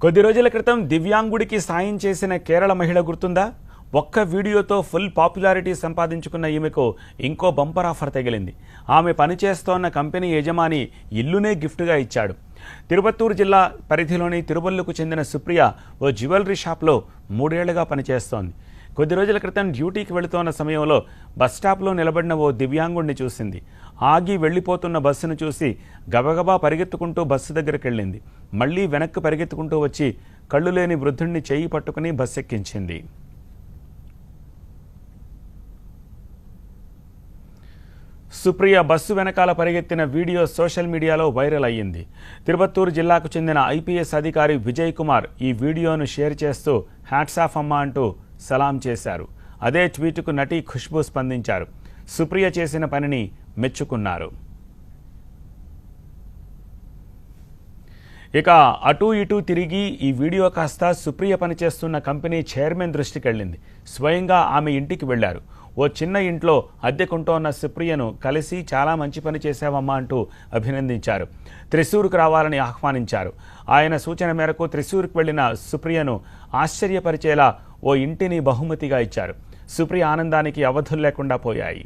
కొద్ది రోజుల క్రితం దివ్యాంగుడికి సాయం చేసిన కేరళ మహిళ గుర్తుందా? ఒక్క వీడియోతో ఫుల్ పాపులారిటీ సంపాదించుకున్న ఈమెకు ఇంకో బంపర్ ఆఫర్ తగిలింది. ఆమె పనిచేస్తోన్న కంపెనీ యజమాని ఇల్లునే గిఫ్ట్గా ఇచ్చాడు. తిరుపత్తూరు జిల్లా పరిధిలోని తిరువల్లుకు చెందిన సుప్రియ ఓ జ్యువెలరీ షాప్లో 3 ఏళ్లుగా పనిచేస్తోంది. కొద్ది రోజుల క్రితం డ్యూటీకి వెళుతోన్న సమయంలో బస్టాప్లో నిలబడిన ఓ దివ్యాంగుడిని చూసింది. ఆగి వెళ్లిపోతున్న బస్సును చూసి గబగబా పరిగెత్తుకుంటూ బస్సు దగ్గరికి వెళ్ళింది. మళ్లీ వెనక్కి పరిగెత్తుకుంటూ వచ్చి కళ్ళు లేని వృద్ధుణ్ణి చేయి పట్టుకుని బస్సు ఎక్కించింది. సుప్రియ బస్సు వెనకాల పరిగెత్తిన వీడియో సోషల్ మీడియాలో వైరల్ అయ్యింది. తిరుపత్తూరు జిల్లాకు చెందిన ఐపీఎస్ అధికారి విజయ్ కుమార్ ఈ వీడియోను షేర్ చేస్తూ హ్యాట్స్ ఆఫ్ అమ్మా అంటూ సలాం చేశారు. అదే ట్వీట్కు నటి ఖుష్బూ స్పందించారు. సుప్రియ చేసిన పనిని మెచ్చుకున్నారు. ఇక అటూ ఇటూ తిరిగి ఈ వీడియో కాస్త సుప్రియ పనిచేస్తున్న కంపెనీ చైర్మన్ దృష్టికి వెళ్ళింది. స్వయంగా ఆమె ఇంటికి వెళ్లారు. ఓ చిన్న ఇంట్లో అద్దెకుంటోన్న సుప్రియను కలిసి చాలా మంచి పని చేశావమ్మా అంటూ అభినందించారు. త్రిశూర్కు రావాలని ఆహ్వానించారు. ఆయన సూచన మేరకు త్రిశూర్కు వెళ్లిన సుప్రియను ఆశ్చర్యపరిచేలా ఓ ఇంటిని బహుమతిగా ఇచ్చారు. సుప్రియ ఆనందానికి అవధులు లేకుండా పోయాయి.